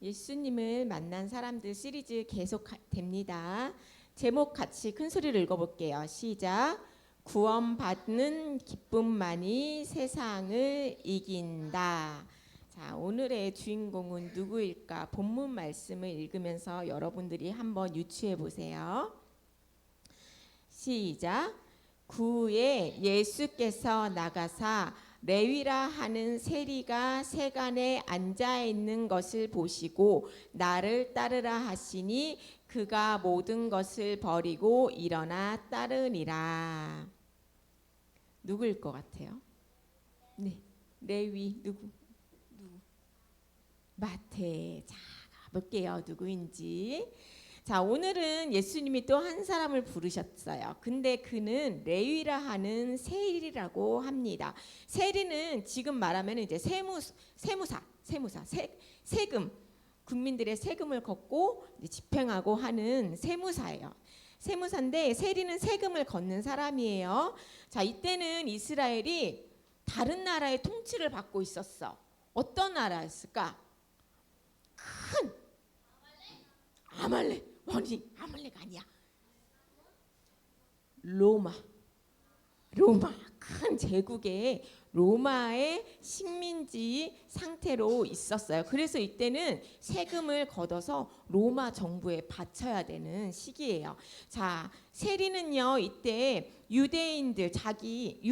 예수님을 만난 사람들 시리즈 계속됩니다. 제목 같이 큰 소리로 읽어볼게요. 시작. 구원받는 기쁨만이 세상을 이긴다. 자, 오늘의 주인공은 누구일까? 본문 말씀을 읽으면서 여러분들이 한번 유추해 보세요. 시작. 구에 예수께서 나가사 레위라 하는 세리가 세간에 앉아 있는 것을 보시고 나를 따르라 하시니 그가 모든 것을 버리고 일어나 따르니라. 누구일 것 같아요? 네, 레위 누구? 마태. 자, 가볼게요. 누구인지. 자, 오늘은 예수님이 또 한 사람을 부르셨어요. 근데 그는 레위라 하는 세리라고 합니다. 세리는 지금 말하면 이제 세무사, 세금, 국민들의 세금을 걷고 집행하고 하는 세무사예요. 세무사인데 세리는 세금을 걷는 사람이에요. 자, 이때는 이스라엘이 다른 나라의 통치를 받고 있었어. 어떤 나라였을까? 큰 아말렉. 아니, 아말렉 아니야. 로마 큰 제국의 로마의 식민지 상태로 있었어요. 그래서 이때는 세금을 걷어서 로마 정부에 바쳐야 되는 시기예요. 자, 세리는요 이때 유대인들에게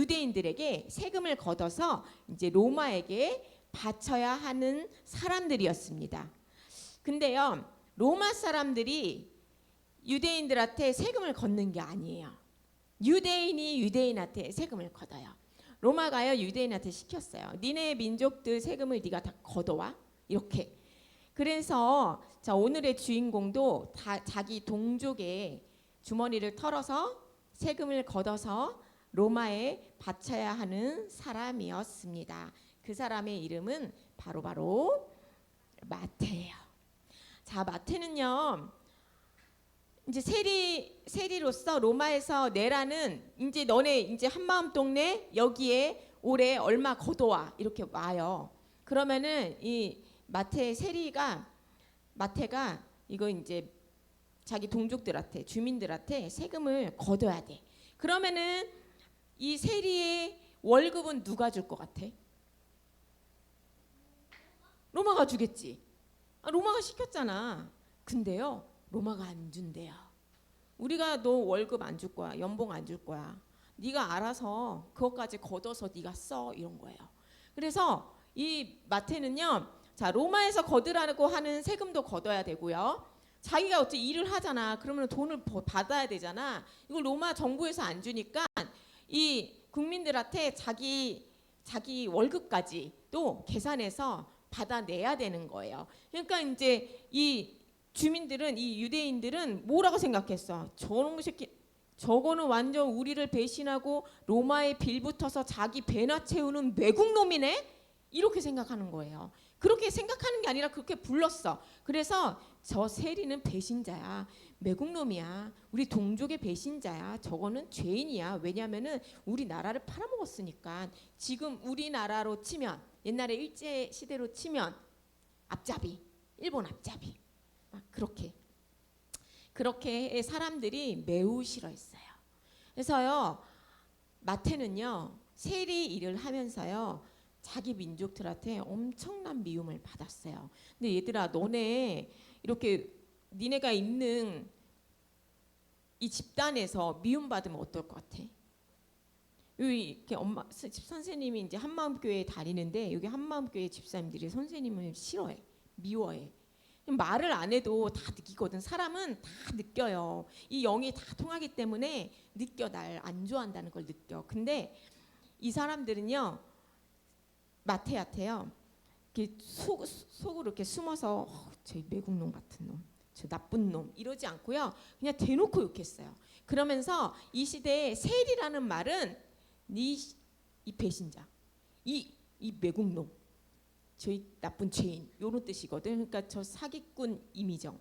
세금을 걷어서 이제 로마에게 바쳐야 하는 사람들이었습니다. 근데요, 로마 사람들이 유대인들한테 세금을 걷는 게 아니에요. 유대인이 유대인한테 세금을 걷어요. 로마가요 유대인한테 시켰어요. 니네 민족들 세금을 네가 다 걷어와. 이렇게. 그래서 자, 오늘의 주인공도 다 자기 동족의 주머니를 털어서 세금을 걷어서 로마에 바쳐야 하는 사람이었습니다. 그 사람의 이름은 바로 마태예요. 자, 마태는요 이제 세리로서 로마에서 내라는 이제 너네 이제 한마음 동네 여기에 올해 얼마 걷어와 이렇게 와요. 그러면은 이 마태가 이거 이제 자기 동족들한테 주민들한테 세금을 걷어야 돼. 그러면은 이 세리의 월급은 누가 줄 것 같아? 로마가 주겠지. 로마가 시켰잖아. 근데요 로마가 안 준대요. 우리가 너 월급 안 줄 거야. 연봉 안 줄 거야. 네가 알아서 그것까지 걷어서 네가 써. 이런 거예요. 그래서 이 마태는요. 자, 로마에서 걷으라고 하는 세금도 걷어야 되고요. 자기가 어째 일을 하잖아. 그러면 돈을 받아야 되잖아. 이걸 로마 정부에서 안 주니까 이 국민들한테 자기 월급까지 또 계산해서 받아내야 되는 거예요. 그러니까 이제 이 주민들은 이 유대인들은 뭐라고 생각했어? 저놈의 새끼 저거는 완전 우리를 배신하고 로마에 빌붙어서 자기 배나 채우는 매국놈이네? 이렇게 생각하는 거예요. 그렇게 생각하는 게 아니라 그렇게 불렀어. 그래서 저 세리는 배신자야. 매국놈이야. 우리 동족의 배신자야. 저거는 죄인이야. 왜냐하면은 우리나라를 팔아먹었으니까. 지금 우리나라로 치면 옛날에 일제 시대로 치면 앞잡이, 일본 앞잡이. 그렇게 사람들이 매우 싫어했어요. 그래서요 마태는요 세리 일을 하면서요 자기 민족들한테 엄청난 미움을 받았어요. 근데 얘들아, 너네 이렇게 니네가 있는 이 집단에서 미움받으면 어떨 것 같아? 이렇게 선생님이 이제 한마음교회에 다니는데 여기 한마음교회 집사님들이 선생님을 싫어해, 미워해. 말을 안 해도 다 느끼거든. 사람은 다 느껴요. 이 영이 다 통하기 때문에 느껴. 날 안 좋아한다는 걸 느껴. 근데 이 사람들은요 마태한테요 이렇게 속으로 이렇게 숨어서 저 매국놈 같은 놈, 저 나쁜 놈 이러지 않고요 그냥 대놓고 욕했어요. 그러면서 이 시대에 세리라는 말은 이 배신자, 이 매국놈, 저희 나쁜 죄인 이런 뜻이거든. 그러니까 저 사기꾼 이미정,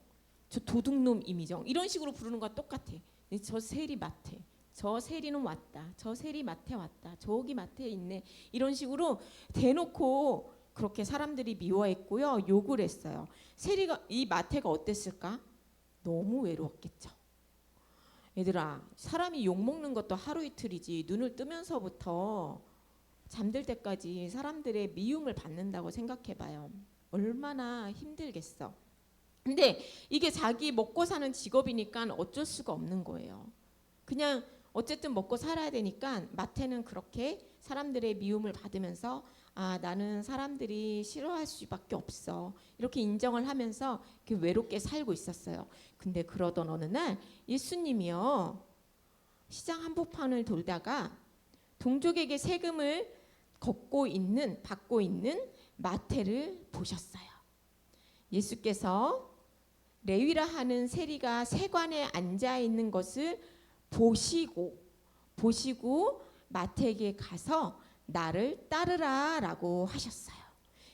저 도둑놈 이미정 이런 식으로 부르는 거와 똑같아. 저 세리 마태, 저 세리는 왔다, 저 세리 마태 왔다, 저기 마태 있네 이런 식으로 대놓고 그렇게 사람들이 미워했고요. 욕을 했어요. 이 마태가 어땠을까? 너무 외로웠겠죠. 얘들아, 사람이 욕먹는 것도 하루 이틀이지 눈을 뜨면서부터 잠들 때까지 사람들의 미움을 받는다고 생각해봐요. 얼마나 힘들겠어. 근데 이게 자기 먹고 사는 직업이니까 어쩔 수가 없는 거예요. 그냥 어쨌든 먹고 살아야 되니까 마태는 그렇게 사람들의 미움을 받으면서 나는 사람들이 싫어할 수밖에 없어. 이렇게 인정을 하면서 이렇게 외롭게 살고 있었어요. 근데 그러던 어느 날 예수님이요. 시장 한복판을 돌다가 동족에게 세금을 받고 있는 마태를 보셨어요. 예수께서 레위라 하는 세리가 세관에 앉아 있는 것을 보시고 마태에게 가서 나를 따르라라고 하셨어요.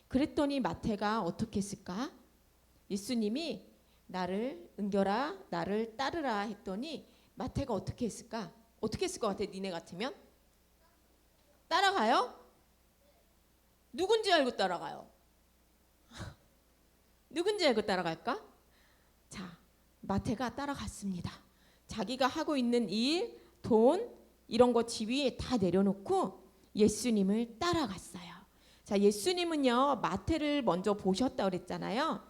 그랬더니 마태가 어떻게 했을까? 예수님이 나를 은결아 나를 따르라 했더니 마태가 어떻게 했을까? 어떻게 했을 것 같아? 니네 같으면? 따라가요? 누군지 알고 따라가요? 누군지 알고 따라갈까? 자, 마태가 따라갔습니다. 자기가 하고 있는 일, 돈 이런 거 지위 다 내려놓고 예수님을 따라갔어요. 자, 예수님은요 마태를 먼저 보셨다 그랬잖아요.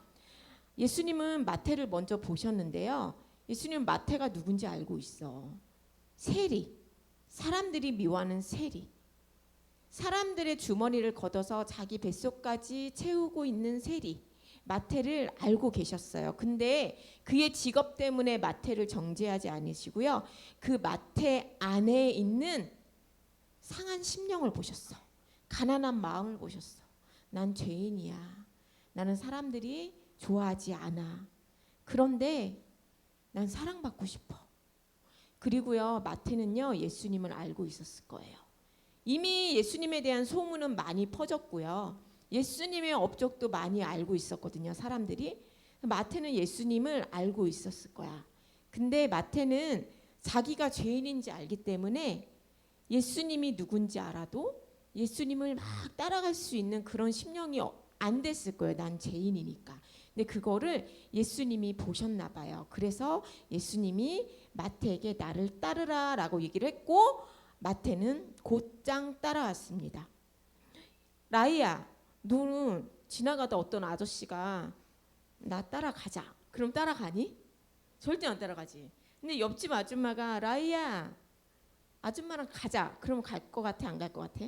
예수님은 마태를 먼저 보셨는데요. 예수님은 마태가 누군지 알고 있어. 세리, 사람들이 미워하는 세리, 사람들의 주머니를 걷어서 자기 뱃속까지 채우고 있는 세리, 마태를 알고 계셨어요. 근데 그의 직업 때문에 마태를 정죄하지 않으시고요. 그 마태 안에 있는 상한 심령을 보셨어. 가난한 마음을 보셨어. 난 죄인이야. 나는 사람들이 좋아하지 않아. 그런데 난 사랑받고 싶어. 그리고요 마태는요 예수님을 알고 있었을 거예요. 이미 예수님에 대한 소문은 많이 퍼졌고요. 예수님의 업적도 많이 알고 있었거든요. 사람들이. 마태는 예수님을 알고 있었을 거야. 근데 마태는 자기가 죄인인지 알기 때문에 예수님이 누군지 알아도 예수님을 막 따라갈 수 있는 그런 심령이 안 됐을 거예요. 난 죄인이니까. 근데 그거를 예수님이 보셨나 봐요. 그래서 예수님이 마태에게 나를 따르라라고 얘기를 했고 마태는 곧장 따라왔습니다. 라이야, 너는 지나가다 어떤 아저씨가 나 따라가자. 그럼 따라가니? 절대 안 따라가지. 근데 옆집 아줌마가 라이야, 아줌마랑 가자. 그러면 갈 것 같아? 안 갈 것 같아?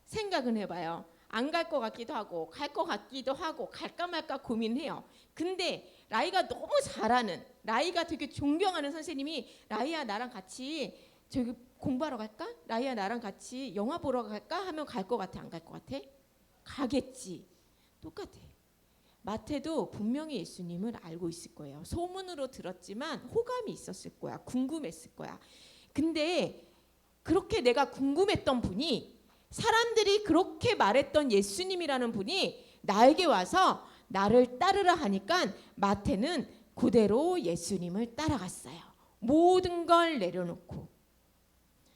생각은 해봐요. 안 갈 것 같기도 하고 갈 것 같기도 하고 갈까 말까 고민해요. 근데 라이가 너무 잘하는, 라이가 되게 존경하는 선생님이 라이야 나랑 같이 저기 공부하러 갈까? 라이야 나랑 같이 영화 보러 갈까? 하면 갈 것 같아? 안 갈 것 같아? 가겠지. 똑같아. 마태도 분명히 예수님을 알고 있을 거예요. 소문으로 들었지만 호감이 있었을 거야. 궁금했을 거야. 근데 그렇게 내가 궁금했던 분이, 사람들이 그렇게 말했던 예수님이라는 분이 나에게 와서 나를 따르라 하니까 마태는 그대로 예수님을 따라갔어요. 모든 걸 내려놓고.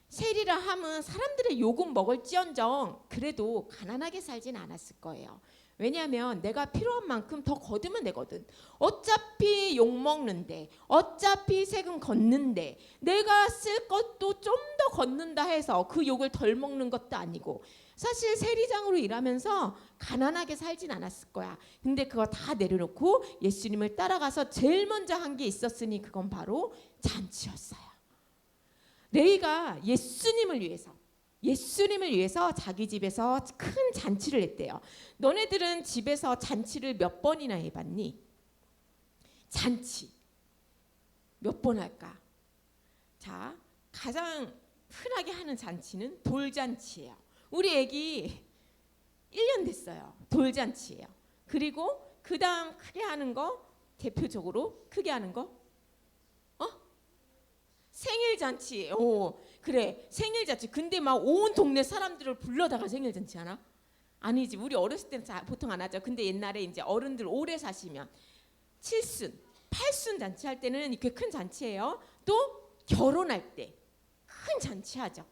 세리라 함은 사람들의 욕은 먹을지언정 그래도 가난하게 살진 않았을 거예요. 왜냐하면 내가 필요한 만큼 더 거두면 되거든. 어차피 욕먹는데, 어차피 세금 걷는데 내가 쓸 것도 좀 더 걷는다 해서 그 욕을 덜 먹는 것도 아니고, 사실 세리장으로 일하면서 가난하게 살진 않았을 거야. 근데 그거 다 내려놓고 예수님을 따라가서 제일 먼저 한 게 있었으니 그건 바로 잔치였어요. 레위가 예수님을 위해서 자기 집에서 큰 잔치를 했대요. 너네들은 집에서 잔치를 몇 번이나 해봤니? 잔치 몇 번 할까? 자, 가장 흔하게 하는 잔치는 돌잔치예요. 우리 애기 1년 됐어요. 돌잔치예요. 그리고 그 다음 크게 하는 거, 대표적으로 크게 하는 거 생일잔치. 그래, 생일잔치. 근데 막 온 동네 사람들을 불러다가 생일잔치 하나? 아니지. 우리 어렸을 때는 보통 안 하죠. 근데 옛날에 이제 어른들 오래 사시면 7순, 8순 잔치 할 때는 이렇게 큰 잔치예요. 또 결혼할 때 큰 잔치 하죠.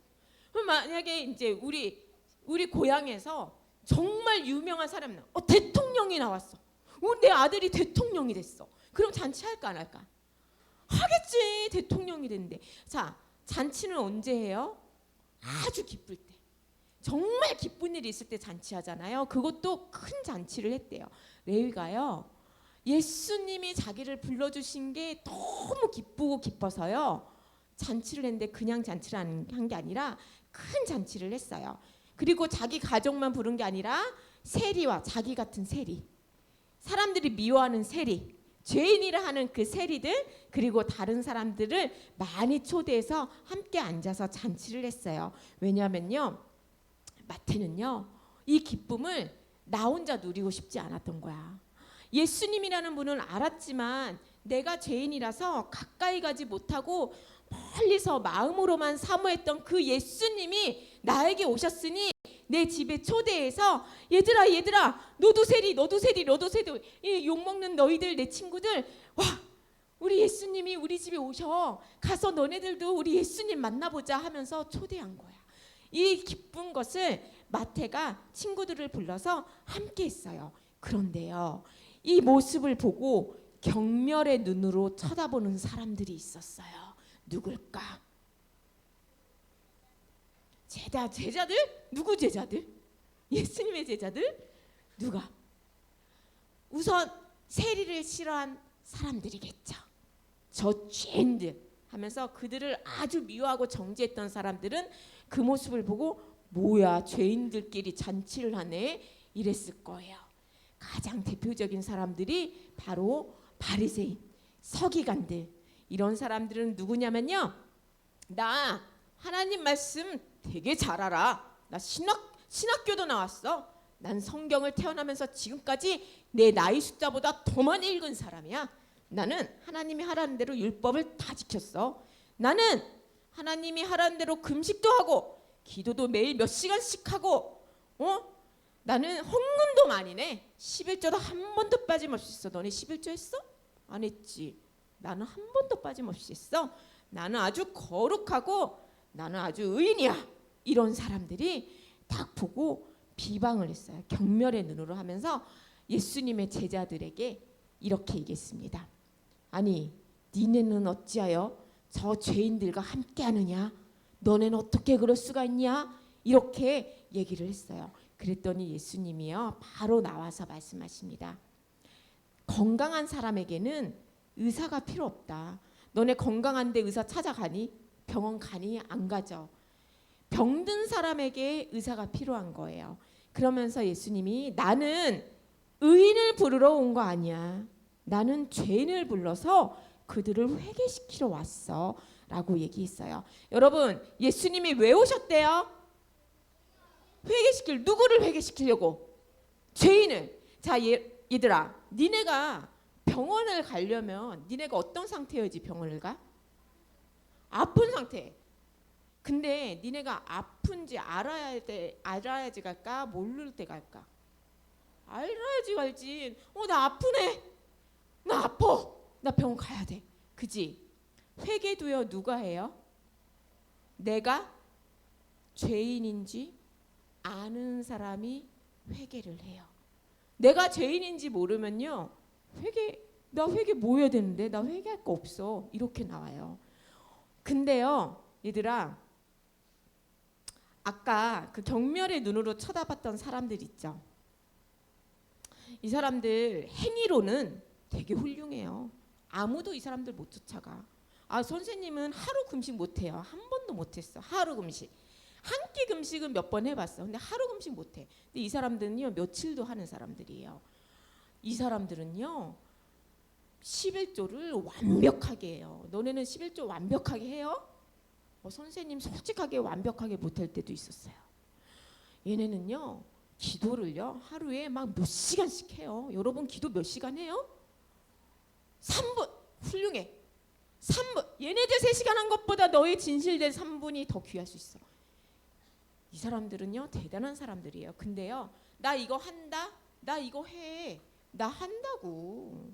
그럼 만약에 이제 우리 고향에서 정말 유명한 사람, 대통령이 나왔어. 내 아들이 대통령이 됐어. 그럼 잔치할까 안 할까? 하겠지. 대통령이 됐는데. 자, 잔치는 언제 해요? 아주 기쁠 때. 정말 기쁜 일이 있을 때 잔치하잖아요. 그것도 큰 잔치를 했대요. 레위가요. 예수님이 자기를 불러주신 게 너무 기쁘고 기뻐서요. 잔치를 했는데 그냥 잔치를 한 게 아니라 큰 잔치를 했어요. 그리고 자기 가족만 부른 게 아니라 세리와 자기 같은 세리, 사람들이 미워하는 세리, 죄인이라 하는 그 세리들, 그리고 다른 사람들을 많이 초대해서 함께 앉아서 잔치를 했어요. 왜냐하면요, 마태는요, 이 기쁨을 나 혼자 누리고 싶지 않았던 거야. 예수님이라는 분은 알았지만 내가 죄인이라서 가까이 가지 못하고 멀리서 마음으로만 사모했던 그 예수님이 나에게 오셨으니 내 집에 초대해서 얘들아 너도 세리 이 욕먹는 너희들 내 친구들, 와, 우리 예수님이 우리 집에 오셔, 가서 너네들도 우리 예수님 만나보자 하면서 초대한 거야. 이 기쁜 것을 마태가 친구들을 불러서 함께 했어요. 그런데요, 이 모습을 보고 경멸의 눈으로 쳐다보는 사람들이 있었어요. 누굴까? 제자들? 누구 제자들? 예수님의 제자들? 누가? 우선 세리를 싫어한 사람들이겠죠. 저 죄인들 하면서 그들을 아주 미워하고 정죄했던 사람들은 그 모습을 보고 뭐야, 죄인들끼리 잔치를 하네, 이랬을 거예요. 가장 대표적인 사람들이 바로 바리새인, 서기관들. 이런 사람들은 누구냐면요, 나 하나님 말씀 되게 잘 알아. 나 신학교도 나왔어. 난 성경을 태어나면서 지금까지 내 나이 숫자보다 더 많이 읽은 사람이야. 나는 하나님이 하라는 대로 율법을 다 지켰어. 나는 하나님이 하라는 대로 금식도 하고 기도도 매일 몇 시간씩 하고, 나는 헌금도 많이 내. 11조도 한 번도 빠짐없이 했어. 너네 11조 했어? 안 했지. 나는 한 번도 빠짐없이 했어. 나는 아주 거룩하고 나는 아주 의인이야. 이런 사람들이 딱 보고 비방을 했어요. 경멸의 눈으로 하면서 예수님의 제자들에게 이렇게 얘기했습니다. 아니, 니네는 어찌하여 저 죄인들과 함께하느냐? 너네는 어떻게 그럴 수가 있냐? 이렇게 얘기를 했어요. 그랬더니 예수님이요, 바로 나와서 말씀하십니다. 건강한 사람에게는 의사가 필요 없다. 너네 건강한데 의사 찾아가니? 병원 가니? 안 가죠. 병든 사람에게 의사가 필요한 거예요. 그러면서 예수님이 나는 의인을 부르러 온 거 아니야. 나는 죄인을 불러서 그들을 회개시키러 왔어 라고 얘기했어요. 여러분, 예수님이 왜 오셨대요? 누구를 회개시키려고? 죄인을. 자, 얘들아, 니네가 병원을 가려면 니네가 어떤 상태여야지 병원을 가? 아픈 상태. 근데 니네가 아픈지 알아야지 갈까? 모를 때 갈까? 알아야지 갈지. 나 아프네. 나 아파. 나 병원 가야 돼. 그지? 회개도요, 누가 해요? 내가 죄인인지 아는 사람이 회개를 해요. 내가 죄인인지 모르면요, 나 회개 뭐 해야 되는데? 나 회개할 거 없어. 이렇게 나와요. 근데요, 얘들아, 아까 그 경멸의 눈으로 쳐다봤던 사람들 있죠. 이 사람들 행위로는 되게 훌륭해요. 아무도 이 사람들 못 쫓아가. 선생님은 하루 금식 못해요. 한 번도 못했어. 하루 금식. 한 끼 금식은 몇 번 해봤어. 근데 하루 금식 못해. 근데 이 사람들은요, 며칠도 하는 사람들이에요. 이 사람들은요, 11조를 완벽하게 해요. 너네는 11조 완벽하게 해요? 선생님 솔직하게 완벽하게 못할 때도 있었어요. 얘네는요, 기도를요, 하루에 막 몇 시간씩 해요. 여러분, 기도 몇 시간 해요? 3분. 훌륭해. 3분. 얘네들 3시간 한 것보다 너의 진실된 3분이 더 귀할 수 있어. 이 사람들은요, 대단한 사람들이에요. 근데요, 나 이거 한다? 나 이거 해. 나 한다고.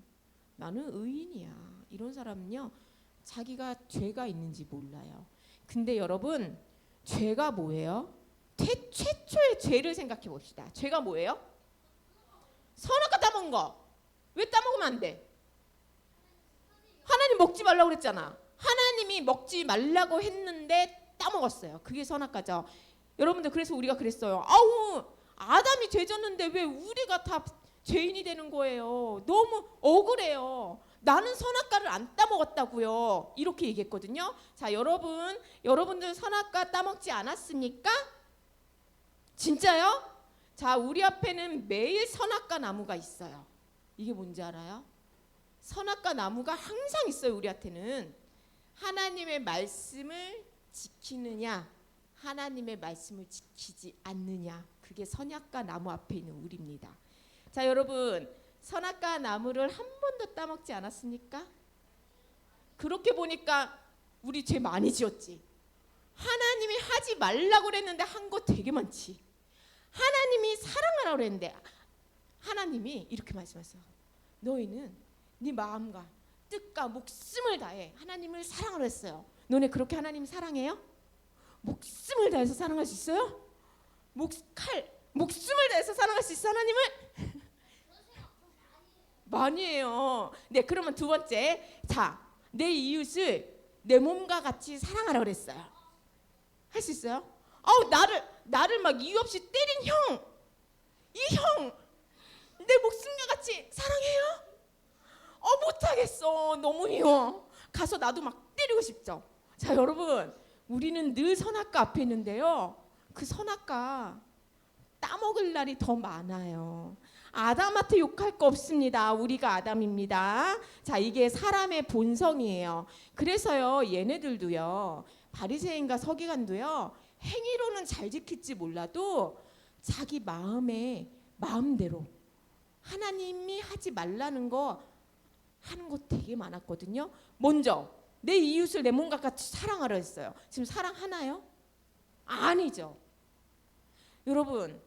나는 의인이야. 이런 사람은요, 자기가 죄가 있는지 몰라요. 근데 여러분, 죄가 뭐예요? 최초의 죄를 생각해 봅시다. 죄가 뭐예요? 선악과 따먹은 거. 왜 따먹으면 안 돼? 하나님 먹지 말라고 그랬잖아. 하나님이 먹지 말라고 했는데 따먹었어요. 그게 선악과죠. 여러분들, 그래서 우리가 그랬어요. 아우, 아담이 죄 졌는데 왜 우리가 다 죄인이 되는 거예요? 너무 억울해요. 나는 선악과를 안 따먹었다고요. 이렇게 얘기했거든요. 자, 여러분들 선악과 따먹지 않았습니까? 진짜요? 자, 우리 앞에는 매일 선악과 나무가 있어요. 이게 뭔지 알아요? 선악과 나무가 항상 있어요. 우리한테는 하나님의 말씀을 지키느냐, 하나님의 말씀을 지키지 않느냐, 그게 선악과 나무 앞에 있는 우리입니다. 자, 여러분, 선악과 나무를 한 번도 따먹지 않았습니까? 그렇게 보니까 우리 죄 많이 지었지. 하나님이 하지 말라고 그랬는데 한 거 되게 많지. 하나님이 사랑하라고 그랬는데 하나님이 이렇게 말씀하셨어요. 너희는 네 마음과 뜻과 목숨을 다해 하나님을 사랑하라 했어요. 너네 그렇게 하나님 사랑해요? 목숨을 다해서 사랑할 수 있어요? 목숨을 다해서 사랑할 수 있어 하나님을? 많이 해요. 네, 그러면 두 번째, 자, 내 이웃을 내 몸과 같이 사랑하라 그랬어요. 할 수 있어요? 나를 막 이유 없이 때린 형, 이 형, 내 목숨과 같이 사랑해요? 못하겠어. 너무 미워. 가서 나도 막 때리고 싶죠. 자, 여러분, 우리는 늘 선악과 앞에 있는데요, 그 선악과 따먹을 날이 더 많아요. 아담한테 욕할 거 없습니다. 우리가 아담입니다. 자, 이게 사람의 본성이에요. 그래서요, 얘네들도요, 바리새인과 서기관도요, 행위로는 잘 지킬지 몰라도 자기 마음대로 하나님이 하지 말라는 거 하는 거 되게 많았거든요. 먼저 내 이웃을 내 몸과 같이 사랑하라 했어요. 지금 사랑하나요? 아니죠. 여러분,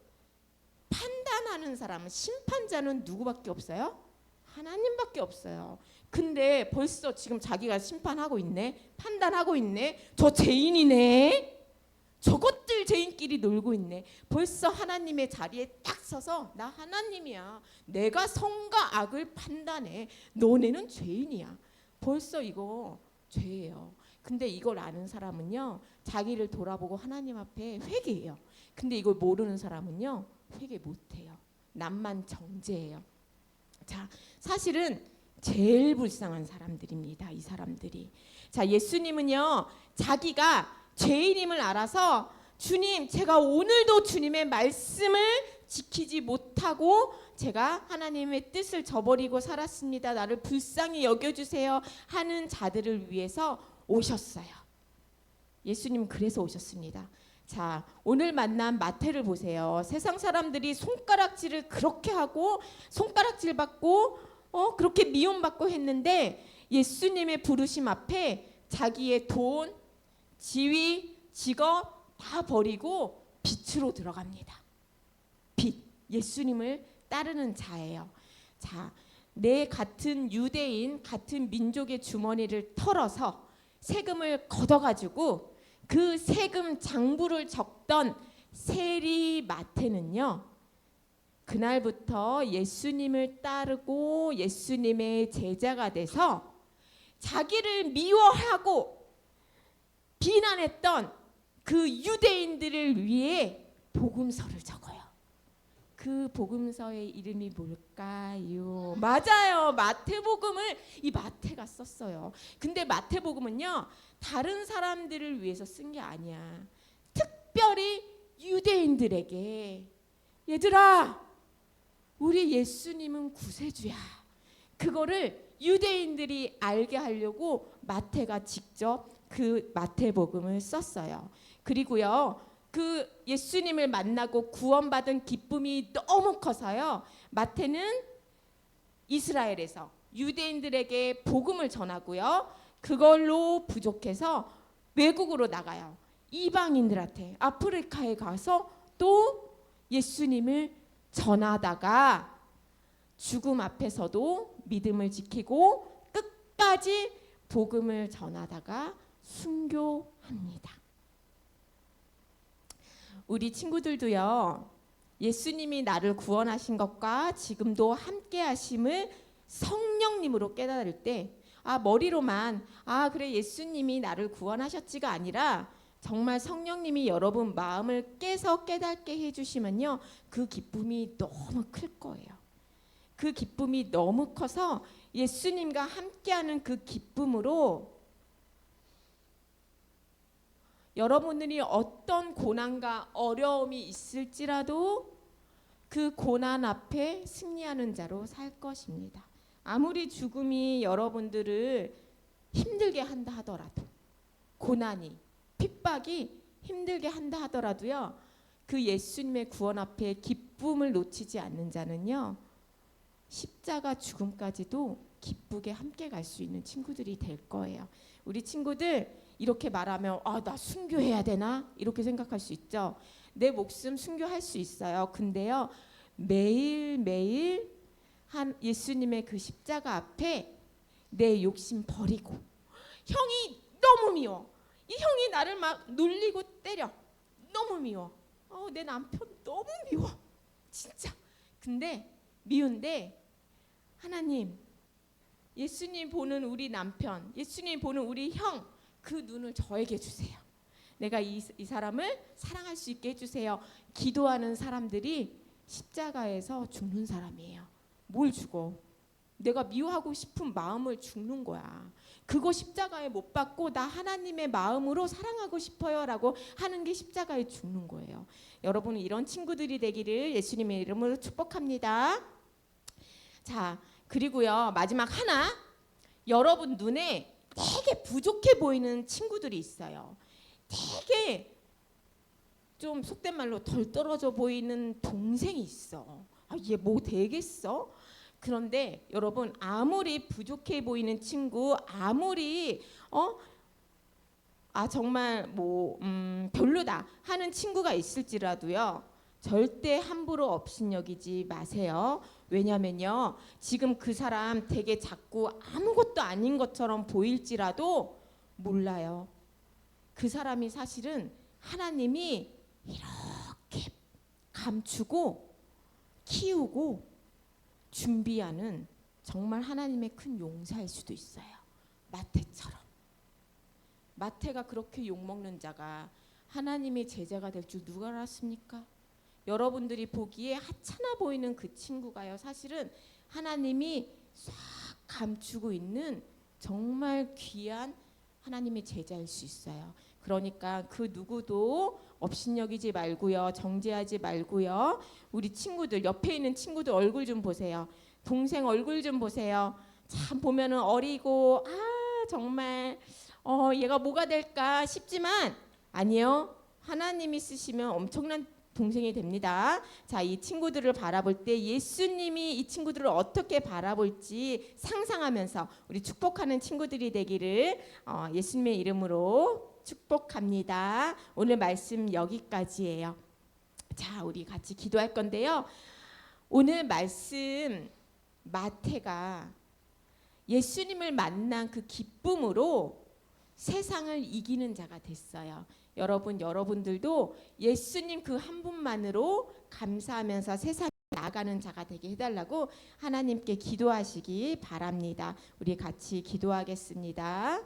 판단하는 사람은, 심판자는 누구밖에 없어요? 하나님밖에 없어요. 근데 벌써 지금 자기가 심판하고 있네, 판단하고 있네, 저 죄인이네, 저것들 죄인끼리 놀고 있네. 벌써 하나님의 자리에 딱 서서 나 하나님이야, 내가 선과 악을 판단해, 너네는 죄인이야. 벌써 이거 죄예요. 근데 이걸 아는 사람은요, 자기를 돌아보고 하나님 앞에 회개해요. 근데 이걸 모르는 사람은요, 회개 못해요. 남만 정죄해요. 자, 사실은 제일 불쌍한 사람들입니다. 이 사람들이. 자, 예수님은요, 자기가 죄인임을 알아서, 주님, 제가 오늘도 주님의 말씀을 지키지 못하고 제가 하나님의 뜻을 저버리고 살았습니다. 나를 불쌍히 여겨주세요 하는 자들을 위해서 오셨어요. 예수님 그래서 오셨습니다. 자, 오늘 만난 마태를 보세요. 세상 사람들이 손가락질을 그렇게 하고 손가락질 받고 그렇게 미움받고 했는데, 예수님의 부르심 앞에 자기의 돈, 지위, 직업 다 버리고 빛으로 들어갑니다. 빛, 예수님을 따르는 자예요. 자, 내 같은 유대인, 같은 민족의 주머니를 털어서 세금을 걷어가지고 그 세금 장부를 적던 세리 마태는요, 그날부터 예수님을 따르고 예수님의 제자가 돼서 자기를 미워하고 비난했던 그 유대인들을 위해 복음서를 적어요. 그 복음서의 이름이 뭘까요? 맞아요. 마태복음을 이 마태가 썼어요. 근데 마태복음은요, 다른 사람들을 위해서 쓴 게 아니야. 특별히 유대인들에게, 얘들아, 우리 예수님은 구세주야, 그거를 유대인들이 알게 하려고 마태가 직접 그 마태복음을 썼어요. 그리고요, 그 예수님을 만나고 구원받은 기쁨이 너무 커서요, 마태는 이스라엘에서 유대인들에게 복음을 전하고요, 그걸로 부족해서 외국으로 나가요. 이방인들한테 아프리카에 가서 또 예수님을 전하다가 죽음 앞에서도 믿음을 지키고 끝까지 복음을 전하다가 순교합니다. 우리 친구들도요. 예수님이 나를 구원하신 것과 지금도 함께 하심을 성령님으로 깨달을 때 머리로만 그래 예수님이 나를 구원하셨지가 아니라 정말 성령님이 여러분 마음을 깨서 깨닫게 해주시면요. 그 기쁨이 너무 클 거예요. 그 기쁨이 너무 커서 예수님과 함께하는 그 기쁨으로 여러분들이 어떤 고난과 어려움이 있을지라도 그 고난 앞에 승리하는 자로 살 것입니다. 아무리 죽음이 여러분들을 힘들게 한다 하더라도, 고난이, 핍박이 힘들게 한다 하더라도요, 그 예수님의 구원 앞에 기쁨을 놓치지 않는 자는요, 십자가 죽음까지도 기쁘게 함께 갈 수 있는 친구들이 될 거예요. 우리 친구들 이렇게 말하면 나 순교해야 되나? 이렇게 생각할 수 있죠. 내 목숨 순교할 수 있어요. 근데요, 매일매일 예수님의 그 십자가 앞에 내 욕심 버리고, 형이 너무 미워, 이 형이 나를 막 놀리고 때려, 너무 미워, 내 남편 너무 미워 진짜. 근데 미운데 하나님, 예수님 보는 우리 남편, 예수님 보는 우리 형, 그 눈을 저에게 주세요. 내가 이 사람을 사랑할 수 있게 해주세요. 기도하는 사람들이 십자가에서 죽는 사람이에요. 뭘 죽어? 내가 미워하고 싶은 마음을 죽는 거야. 그거 십자가에 못 박고 나 하나님의 마음으로 사랑하고 싶어요 라고 하는 게 십자가에 죽는 거예요. 여러분은 이런 친구들이 되기를 예수님의 이름으로 축복합니다. 자, 그리고요, 마지막 하나, 여러분 눈에 되게 부족해 보이는 친구들이 있어요. 되게 좀 속된 말로 덜 떨어져 보이는 동생이 있어. 얘 뭐 되겠어? 그런데 여러분, 아무리 부족해 보이는 친구, 아무리 정말 별로다 하는 친구가 있을지라도요, 절대 함부로 업신여기지 마세요. 왜냐면요, 지금 그 사람 되게 작고 아무것도 아닌 것처럼 보일지라도 몰라요. 그 사람이 사실은 하나님이 이렇게 감추고 키우고 준비하는 정말 하나님의 큰 용사일 수도 있어요. 마태처럼. 마태가 그렇게 욕먹는 자가 하나님의 제자가 될 줄 누가 알았습니까? 여러분들이 보기에 하찮아 보이는 그 친구가요, 사실은 하나님이 싹 감추고 있는 정말 귀한 하나님의 제자일 수 있어요. 그러니까 그 누구도 업신여기지 말고요, 정죄하지 말고요. 우리 친구들, 옆에 있는 친구들 얼굴 좀 보세요. 동생 얼굴 좀 보세요. 참 보면은 어리고 정말 얘가 뭐가 될까 싶지만 아니요, 하나님이 쓰시면 엄청난 동생이 됩니다. 자, 이 친구들을 바라볼 때 예수님이 이 친구들을 어떻게 바라볼지 상상하면서 우리 축복하는 친구들이 되기를 예수님의 이름으로 축복합니다. 오늘 말씀 여기까지예요. 자, 우리 같이 기도할 건데요. 오늘 말씀 마태가 예수님을 만난 그 기쁨으로 세상을 이기는 자가 됐어요. 여러분들도 예수님 그 한 분만으로 감사하면서 세상에 나가는 자가 되게 해달라고 하나님께 기도하시기 바랍니다. 우리 같이 기도하겠습니다.